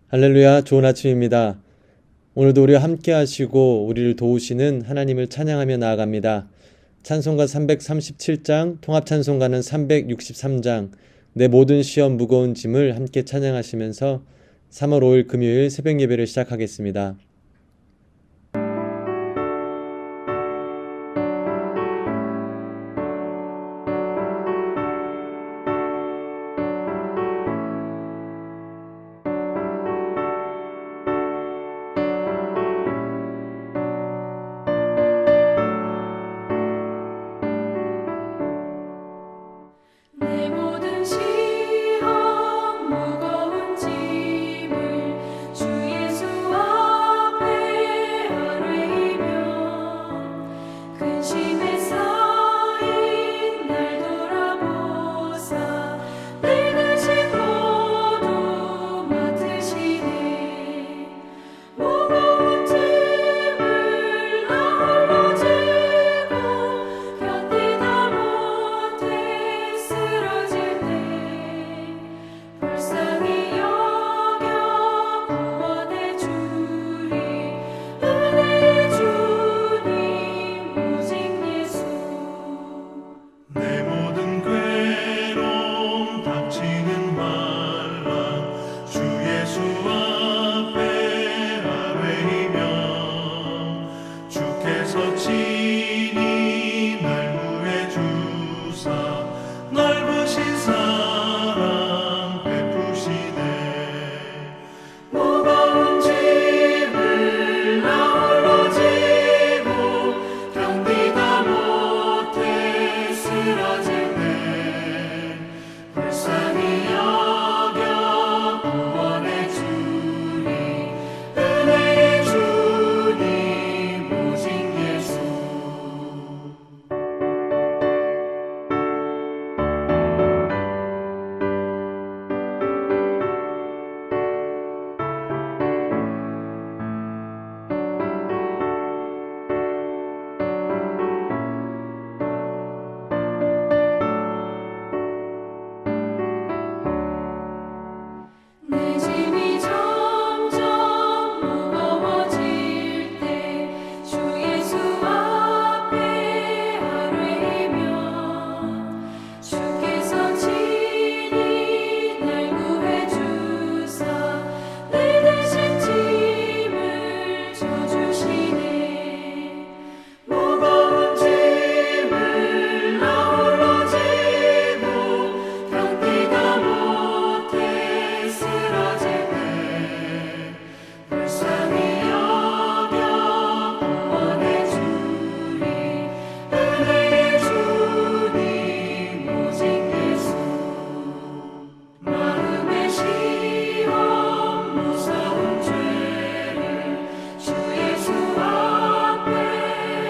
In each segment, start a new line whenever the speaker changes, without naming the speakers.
할렐루야, 좋은 아침입니다. 오늘도 우리와 함께 하시고 우리를 도우시는 하나님을 찬양하며 나아갑니다. 찬송가 337장, 통합찬송가는 363장, 내 모든 시험 무거운 짐을 함께 찬양하시면서 3월 5일 금요일 새벽 예배를 시작하겠습니다.
내 모든 시험 무거운 짐을 주 예수 앞에 아뢰이며 근심에 쌓인 날 돌아보사 내 근심 모두 맡으시네. 무거운 짐을 나 홀로 지고 견디다 못해 쓰러질 때 불쌍히 여겨 구원해 주리. 은혜의 주님 오직 예수.
내 모든 괴로움 닥치는 말라 주 예수 앞에 아뢰이며 주께서 친히 날 구해 주사 넓으신 사랑 베푸시네.
무거운 짐을 나 홀로 지고 견디다 못해 쓰러질 때 불쌍히 여겨 구원해 주리. 은혜의 주님 오직 예수. 내 짐이 점점 무거워질 때 주 예수 앞에 아뢰이며 주께서 친히 날 구해 주사 내 대신 짐을 져주시네. 무거운 짐을 나 홀로 지고 견디다 못해 쓰러질 때 불쌍히 여겨 구원해 주리. 은혜의 주님 오직 예수. 마음의 시험 무서운 죄를 주 예수 앞에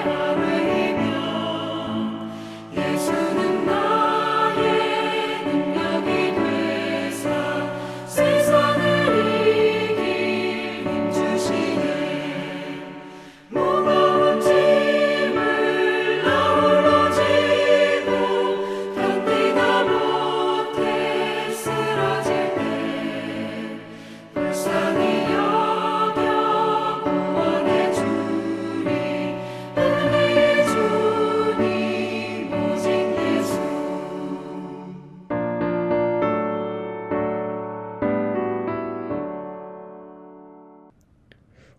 아뢰이며 예수는 나의 능력이 되사 세상을 이길 힘 주시네. 무거운 짐을 나 홀로 지고 견디다 못해 쓰러질 때 불쌍히 여겨 구원해 주리. 은혜의 주님 오직 예수.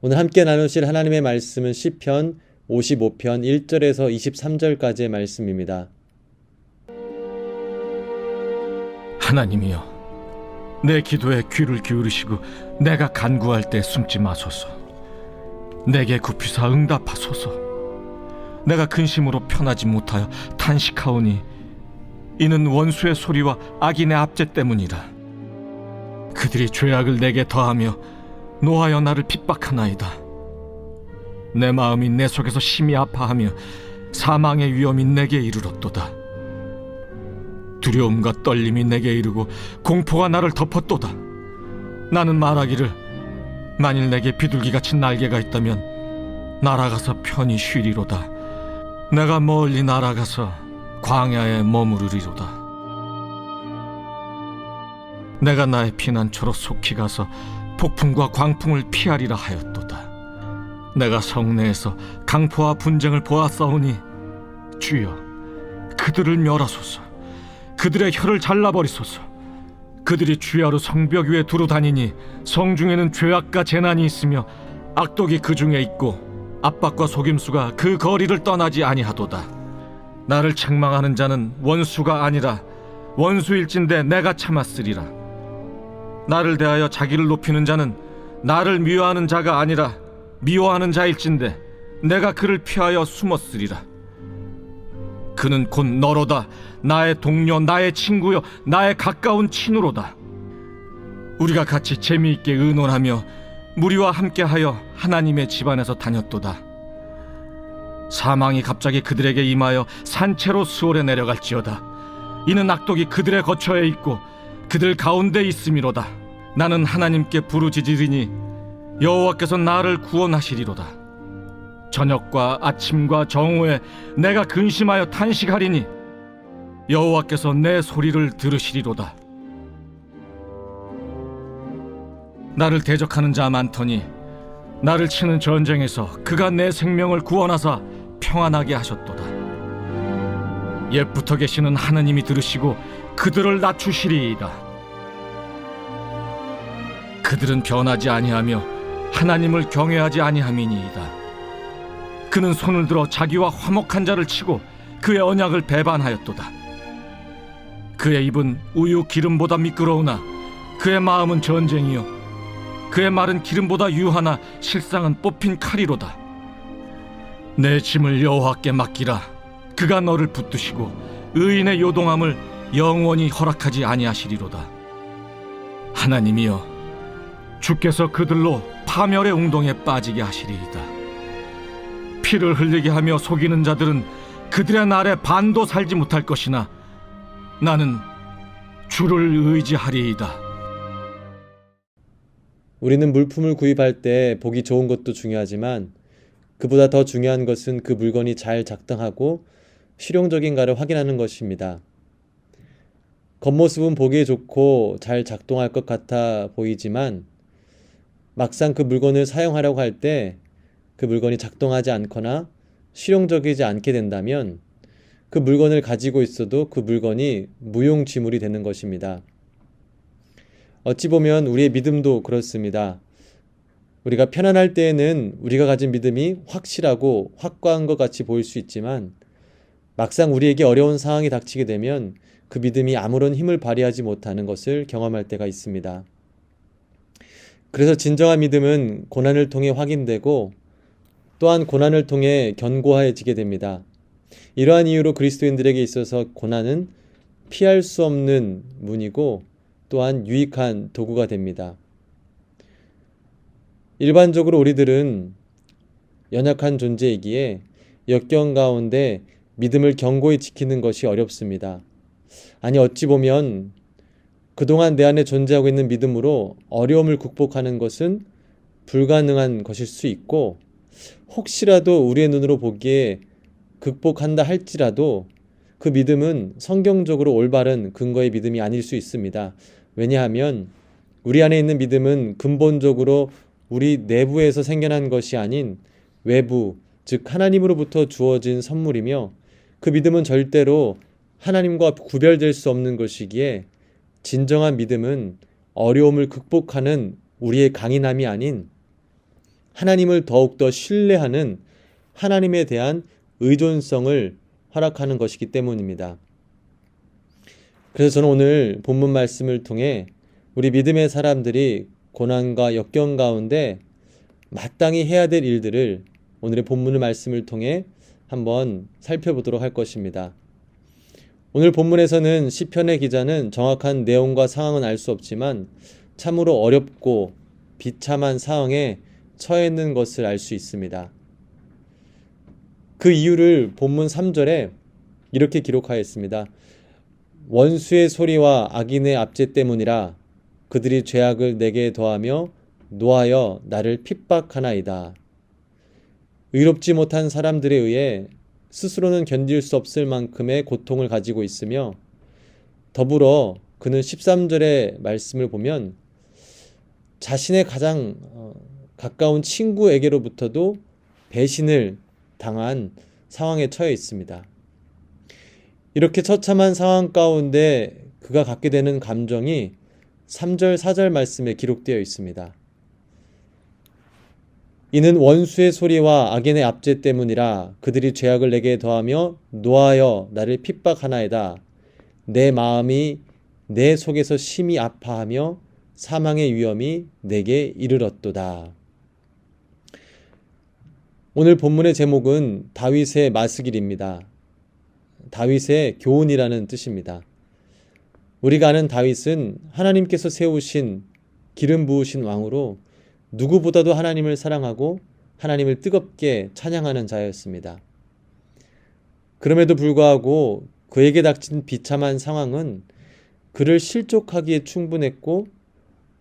오늘 함께 나누실 하나님의 말씀은 시편 55편 1절에서 23절까지의 말씀입니다.
하나님이여, 내 기도에 귀를 기울이시고 내가 간구할 때 숨지 마소서. 내게 굽히사 응답하소서. 내가 근심으로 편하지 못하여 탄식하오니 이는 원수의 소리와 악인의 압제 때문이라. 그들이 죄악을 내게 더하며 노하여 나를 핍박하나이다. 내 마음이 내 속에서 심히 아파하며 사망의 위험이 내게 이르렀도다. 두려움과 떨림이 내게 이르고 공포가 나를 덮었도다. 나는 말하기를 만일 내게 비둘기같이 날개가 있다면 날아가서 편히 쉬리로다. 내가 멀리 날아가서 광야에 머무르리로다. 내가 나의 피난처로 속히 가서 폭풍과 광풍을 피하리라 하였도다. 내가 성내에서 강포와 분쟁을 보았사오니 주여 그들을 멸하소서. 그들의 혀를 잘라버리소서. 그들이 주야로 성벽 위에 두루 다니니 성중에는 죄악과 재난이 있으며 악독이 그 중에 있고 압박과 속임수가 그 거리를 떠나지 아니하도다. 나를 책망하는 자는 원수가 아니라 원수일진데 내가 참았으리라. 나를 대하여 자기를 높이는 자는 나를 미워하는 자가 아니라 미워하는 자일진데 내가 그를 피하여 숨었으리라. 그는 곧 너로다. 나의 동료, 나의 친구요, 나의 가까운 친우로다. 우리가 같이 재미있게 의논하며 무리와 함께하여 하나님의 집안에서 다녔도다. 사망이 갑자기 그들에게 임하여 산채로 수월에 내려갈지어다. 이는 악독이 그들의 거처에 있고 그들 가운데 있음이로다. 나는 하나님께 부르짖으리니 여호와께서 나를 구원하시리로다. 저녁과 아침과 정오에 내가 근심하여 탄식하리니 여호와께서 내 소리를 들으시리로다. 나를 대적하는 자 많더니 나를 치는 전쟁에서 그가 내 생명을 구원하사 평안하게 하셨도다. 옛부터 계시는 하나님이 들으시고 그들을 낮추시리이다. 그들은 변하지 아니하며 하나님을 경외하지 아니함이니이다. 그는 손을 들어 자기와 화목한 자를 치고 그의 언약을 배반하였도다. 그의 입은 우유 기름보다 미끄러우나 그의 마음은 전쟁이요 그의 말은 기름보다 유하나 실상은 뽑힌 칼이로다. 내 짐을 여호와께 맡기라. 그가 너를 붙드시고 의인의 요동함을 영원히 허락하지 아니하시리로다. 하나님이여, 주께서 그들로 파멸의 웅덩이에 빠지게 하시리이다. 피를 흘리게 하며 속이는 자들은 그들의 날에 반도 살지 못할 것이나 나는 주를 의지하리이다.
우리는 물품을 구입할 때 보기 좋은 것도 중요하지만 그보다 더 중요한 것은 그 물건이 잘 작동하고 실용적인가를 확인하는 것입니다. 겉모습은 보기에 좋고 잘 작동할 것 같아 보이지만 막상 그 물건을 사용하려고 할 때 그 물건이 작동하지 않거나 실용적이지 않게 된다면 그 물건을 가지고 있어도 그 물건이 무용지물이 되는 것입니다. 어찌 보면 우리의 믿음도 그렇습니다. 우리가 편안할 때에는 우리가 가진 믿음이 확실하고 확고한 것 같이 보일 수 있지만 막상 우리에게 어려운 상황이 닥치게 되면 그 믿음이 아무런 힘을 발휘하지 못하는 것을 경험할 때가 있습니다. 그래서 진정한 믿음은 고난을 통해 확인되고 또한 고난을 통해 견고해지게 됩니다. 이러한 이유로 그리스도인들에게 있어서 고난은 피할 수 없는 문이고 또한 유익한 도구가 됩니다. 일반적으로 우리들은 연약한 존재이기에 역경 가운데 믿음을 견고히 지키는 것이 어렵습니다. 아니 어찌 보면 그동안 내 안에 존재하고 있는 믿음으로 어려움을 극복하는 것은 불가능한 것일 수 있고 혹시라도 우리의 눈으로 보기에 극복한다 할지라도 그 믿음은 성경적으로 올바른 근거의 믿음이 아닐 수 있습니다. 왜냐하면 우리 안에 있는 믿음은 근본적으로 우리 내부에서 생겨난 것이 아닌 외부, 즉 하나님으로부터 주어진 선물이며 그 믿음은 절대로 하나님과 구별될 수 없는 것이기에 진정한 믿음은 어려움을 극복하는 우리의 강인함이 아닌 하나님을 더욱더 신뢰하는 하나님에 대한 의존성을 허락하는 것이기 때문입니다. 그래서 저는 오늘 본문 말씀을 통해 우리 믿음의 사람들이 고난과 역경 가운데 마땅히 해야 될 일들을 오늘의 본문의 말씀을 통해 한번 살펴보도록 할 것입니다. 오늘 본문에서는 시편의 기자는 정확한 내용과 상황은 알 수 없지만 참으로 어렵고 비참한 상황에 처해 있는 것을 알 수 있습니다. 그 이유를 본문 3절에 이렇게 기록하였습니다. 원수의 소리와 악인의 압제 때문이라 그들이 죄악을 내게 더하며 노하여 나를 핍박하나이다. 의롭지 못한 사람들에 의해 스스로는 견딜 수 없을 만큼의 고통을 가지고 있으며 더불어 그는 13절의 말씀을 보면 자신의 가장 가까운 친구에게로부터도 배신을 당한 상황에 처해 있습니다. 이렇게 처참한 상황 가운데 그가 갖게 되는 감정이 3절, 4절 말씀에 기록되어 있습니다. 이는 원수의 소리와 악인의 압제 때문이라 그들이 죄악을 내게 더하며 노하여 나를 핍박하나이다. 내 마음이 내 속에서 심히 아파하며 사망의 위험이 내게 이르렀도다. 오늘 본문의 제목은 다윗의 마스길입니다. 다윗의 교훈이라는 뜻입니다. 우리가 아는 다윗은 하나님께서 세우신 기름 부으신 왕으로 누구보다도 하나님을 사랑하고 하나님을 뜨겁게 찬양하는 자였습니다. 그럼에도 불구하고 그에게 닥친 비참한 상황은 그를 실족하기에 충분했고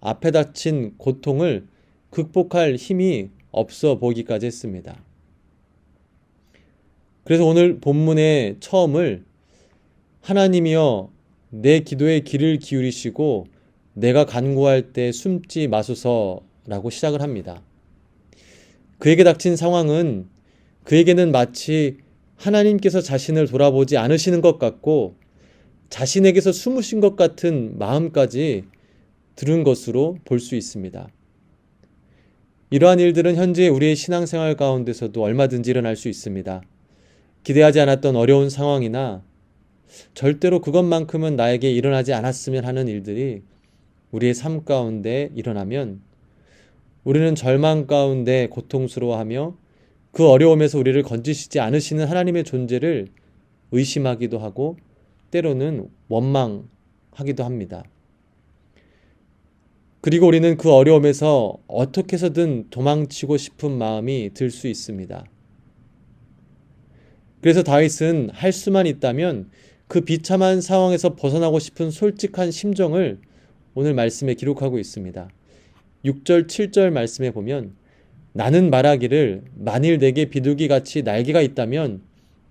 앞에 닥친 고통을 극복할 힘이 없어 보이기까지 했습니다. 그래서 오늘 본문의 처음을 하나님이여 내 기도에 귀를 기울이시고 내가 간구할 때 숨지 마소서라고 시작을 합니다. 그에게 닥친 상황은 그에게는 마치 하나님께서 자신을 돌아보지 않으시는 것 같고 자신에게서 숨으신 것 같은 마음까지 들은 것으로 볼 수 있습니다. 이러한 일들은 현재 우리의 신앙생활 가운데서도 얼마든지 일어날 수 있습니다. 기대하지 않았던 어려운 상황이나 절대로 그것만큼은 나에게 일어나지 않았으면 하는 일들이 우리의 삶 가운데 일어나면 우리는 절망 가운데 고통스러워하며 그 어려움에서 우리를 건지시지 않으시는 하나님의 존재를 의심하기도 하고 때로는 원망하기도 합니다. 그리고 우리는 그 어려움에서 어떻게 해서든 도망치고 싶은 마음이 들 수 있습니다. 그래서 다윗은 할 수만 있다면 그 비참한 상황에서 벗어나고 싶은 솔직한 심정을 오늘 말씀에 기록하고 있습니다. 6절, 7절 말씀에 보면 나는 말하기를 만일 내게 비둘기같이 날개가 있다면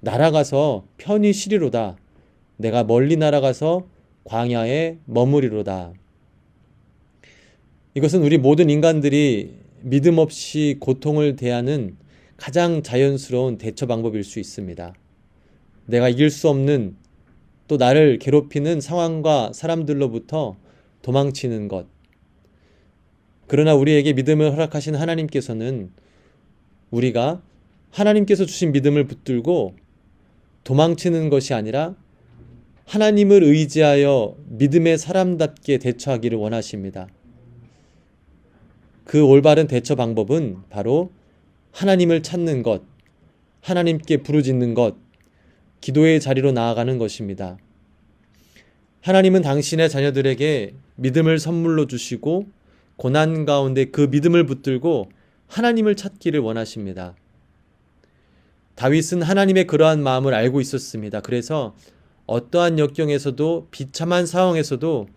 날아가서 편히 쉬리로다. 내가 멀리 날아가서 광야에 머무리로다. 이것은 우리 모든 인간들이 믿음 없이 고통을 대하는 가장 자연스러운 대처 방법일 수 있습니다. 내가 이길 수 없는 또 나를 괴롭히는 상황과 사람들로부터 도망치는 것. 그러나 우리에게 믿음을 허락하신 하나님께서는 우리가 하나님께서 주신 믿음을 붙들고 도망치는 것이 아니라 하나님을 의지하여 믿음의 사람답게 대처하기를 원하십니다. 그 올바른 대처 방법은 바로 하나님을 찾는 것, 하나님께 부르짖는 것, 기도의 자리로 나아가는 것입니다. 하나님은 당신의 자녀들에게 믿음을 선물로 주시고 고난 가운데 그 믿음을 붙들고 하나님을 찾기를 원하십니다. 다윗은 하나님의 그러한 마음을 알고 있었습니다. 그래서 어떠한 역경에서도 비참한 상황에서도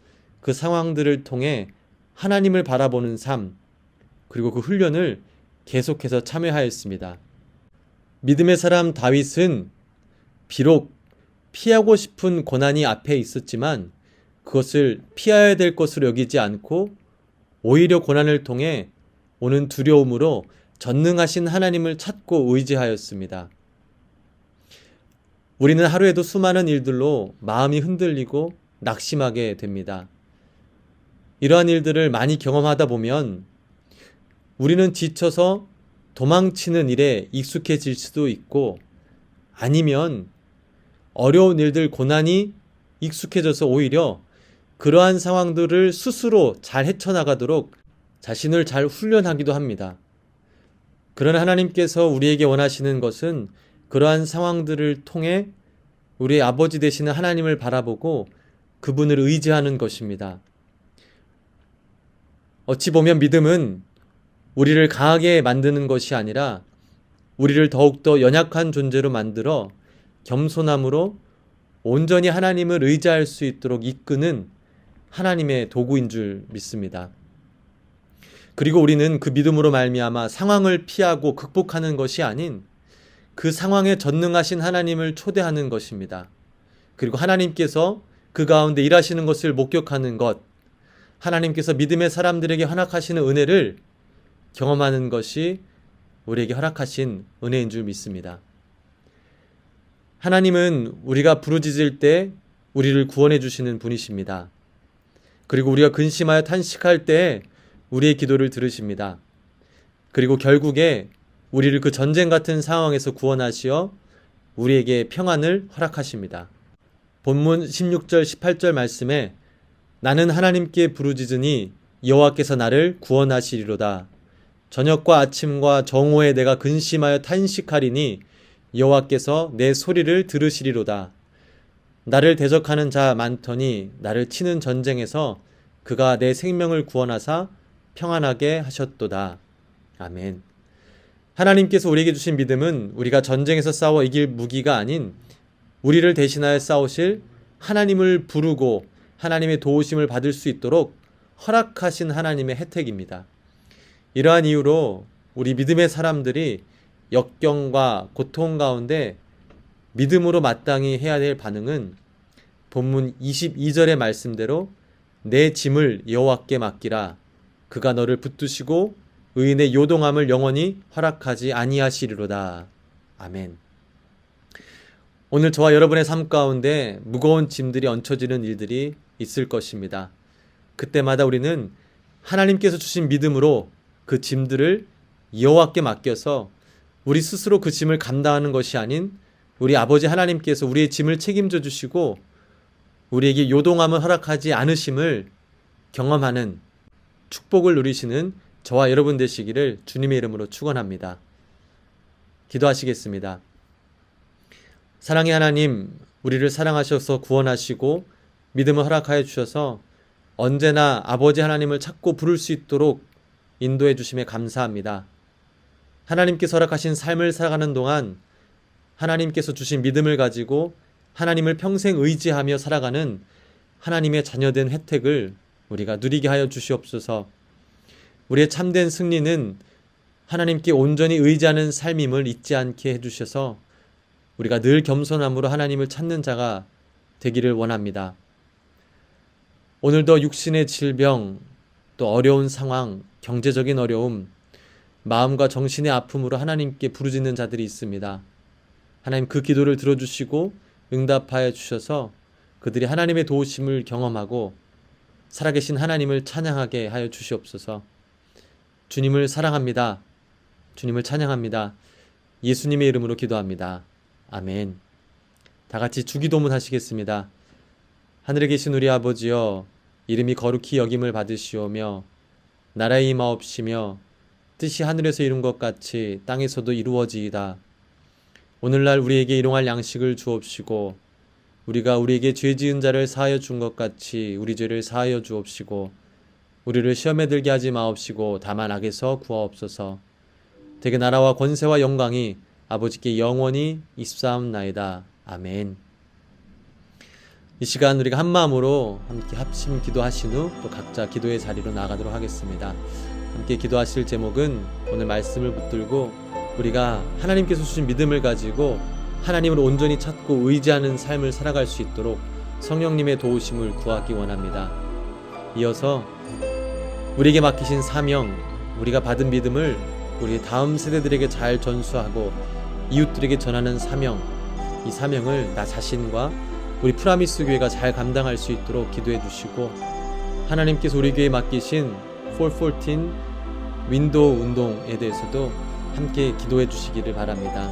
그 상황들을 통해 하나님을 바라보는 삶, 그리고 그 훈련을 계속해서 참여하였습니다. 믿음의 사람 다윗은 비록 피하고 싶은 고난이 앞에 있었지만 그것을 피해야 될 것으로 여기지 않고 오히려 고난을 통해 오는 두려움으로 전능하신 하나님을 찾고 의지하였습니다. 우리는 하루에도 수많은 일들로 마음이 흔들리고 낙심하게 됩니다. 이러한 일들을 많이 경험하다 보면 우리는 지쳐서 도망치는 일에 익숙해질 수도 있고 아니면 어려운 일들, 고난이 익숙해져서 오히려 그러한 상황들을 스스로 잘 헤쳐나가도록 자신을 잘 훈련하기도 합니다. 그러나 하나님께서 우리에게 원하시는 것은 그러한 상황들을 통해 우리의 아버지 되시는 하나님을 바라보고 그분을 의지하는 것입니다. 어찌 보면 믿음은 우리를 강하게 만드는 것이 아니라 우리를 더욱더 연약한 존재로 만들어 겸손함으로 온전히 하나님을 의지할 수 있도록 이끄는 하나님의 도구인 줄 믿습니다. 그리고 우리는 그 믿음으로 말미암아 상황을 피하고 극복하는 것이 아닌 그 상황에 전능하신 하나님을 초대하는 것입니다. 그리고 하나님께서 그 가운데 일하시는 것을 목격하는 것, 하나님께서 믿음의 사람들에게 허락하시는 은혜를 경험하는 것이 우리에게 허락하신 은혜인 줄 믿습니다. 하나님은 우리가 부르짖을 때 우리를 구원해 주시는 분이십니다. 그리고 우리가 근심하여 탄식할 때 우리의 기도를 들으십니다. 그리고 결국에 우리를 그 전쟁 같은 상황에서 구원하시어 우리에게 평안을 허락하십니다. 본문 16절 18절 말씀에 나는 하나님께 부르짖으니 여호와께서 나를 구원하시리로다. 저녁과 아침과 정오에 내가 근심하여 탄식하리니 여호와께서 내 소리를 들으시리로다. 나를 대적하는 자 많더니 나를 치는 전쟁에서 그가 내 생명을 구원하사 평안하게 하셨도다. 아멘. 하나님께서 우리에게 주신 믿음은 우리가 전쟁에서 싸워 이길 무기가 아닌 우리를 대신하여 싸우실 하나님을 부르고 하나님의 도우심을 받을 수 있도록 허락하신 하나님의 혜택입니다. 이러한 이유로 우리 믿음의 사람들이 역경과 고통 가운데 믿음으로 마땅히 해야 될 반응은 본문 22절의 말씀대로 내 짐을 여호와께 맡기라. 그가 너를 붙드시고 의인의 요동함을 영원히 허락하지 아니하시리로다. 아멘. 오늘 저와 여러분의 삶 가운데 무거운 짐들이 얹혀지는 일들이 있을 것입니다. 그때마다 우리는 하나님께서 주신 믿음으로 그 짐들을 여호와께 맡겨서 우리 스스로 그 짐을 감당하는 것이 아닌 우리 아버지 하나님께서 우리의 짐을 책임져 주시고 우리에게 요동함을 허락하지 않으심을 경험하는 축복을 누리시는 저와 여러분 되시기를 주님의 이름으로 축원합니다. 기도하시겠습니다. 사랑의 하나님, 우리를 사랑하셔서 구원하시고 믿음을 허락하여 주셔서 언제나 아버지 하나님을 찾고 부를 수 있도록 인도해 주심에 감사합니다. 하나님께서 허락하신 삶을 살아가는 동안 하나님께서 주신 믿음을 가지고 하나님을 평생 의지하며 살아가는 하나님의 자녀된 혜택을 우리가 누리게 하여 주시옵소서. 우리의 참된 승리는 하나님께 온전히 의지하는 삶임을 잊지 않게 해주셔서 우리가 늘 겸손함으로 하나님을 찾는 자가 되기를 원합니다. 오늘도 육신의 질병, 또 어려운 상황, 경제적인 어려움, 마음과 정신의 아픔으로 하나님께 부르짖는 자들이 있습니다. 하나님 그 기도를 들어주시고 응답하여 주셔서 그들이 하나님의 도우심을 경험하고 살아계신 하나님을 찬양하게 하여 주시옵소서. 주님을 사랑합니다. 주님을 찬양합니다. 예수님의 이름으로 기도합니다. 아멘. 다 같이 주기도문 하시겠습니다. 하늘에 계신 우리 아버지여, 이름이 거룩히 여김을 받으시오며 나라의 임하옵시며 뜻이 하늘에서 이룬 것 같이 땅에서도 이루어지이다. 오늘날 우리에게 일용할 양식을 주옵시고 우리가 우리에게 죄 지은 자를 사하여 준 것 같이 우리 죄를 사하여 주옵시고 우리를 시험에 들게 하지 마옵시고 다만 악에서 구하옵소서. 되게 나라와 권세와 영광이 아버지께 영원히 있사옵나이다. 아멘. 이 시간 우리가 한 마음으로 함께 합심 기도하신 후 또 각자 기도의 자리로 나가도록 하겠습니다. 함께 기도하실 제목은 오늘 말씀을 붙들고 우리가 하나님께서 주신 믿음을 가지고 하나님을 온전히 찾고 의지하는 삶을 살아갈 수 있도록 성령님의 도우심을 구하기 원합니다. 이어서 우리에게 맡기신 사명, 우리가 받은 믿음을 우리 다음 세대들에게 잘 전수하고 이웃들에게 전하는 사명, 이 사명을 나 자신과 우리 프라미스 교회가 잘 감당할 수 있도록 기도해 주시고 하나님께서 우리 교회에 맡기신 414 윈도우 운동에 대해서도 함께 기도해 주시기를 바랍니다.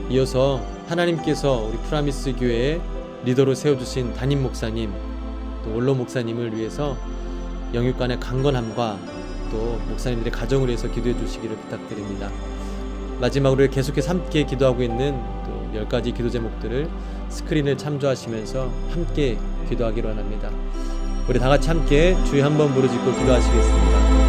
이어서 하나님께서 우리 프라미스 교회의 리더로 세워주신 담임 목사님, 또 원로 목사님을 위해서 영육간의 강건함과 또 목사님들의 가정을 위해서 기도해 주시기를 부탁드립니다. 마지막으로 계속해서 함께 기도하고 있는 또 10가지 기도 제목들을 스크린을 참조하시면서 함께 기도하기로 합니다. 우리 다 같이 함께 주여 한번 부르짖고 기도하시겠습니다.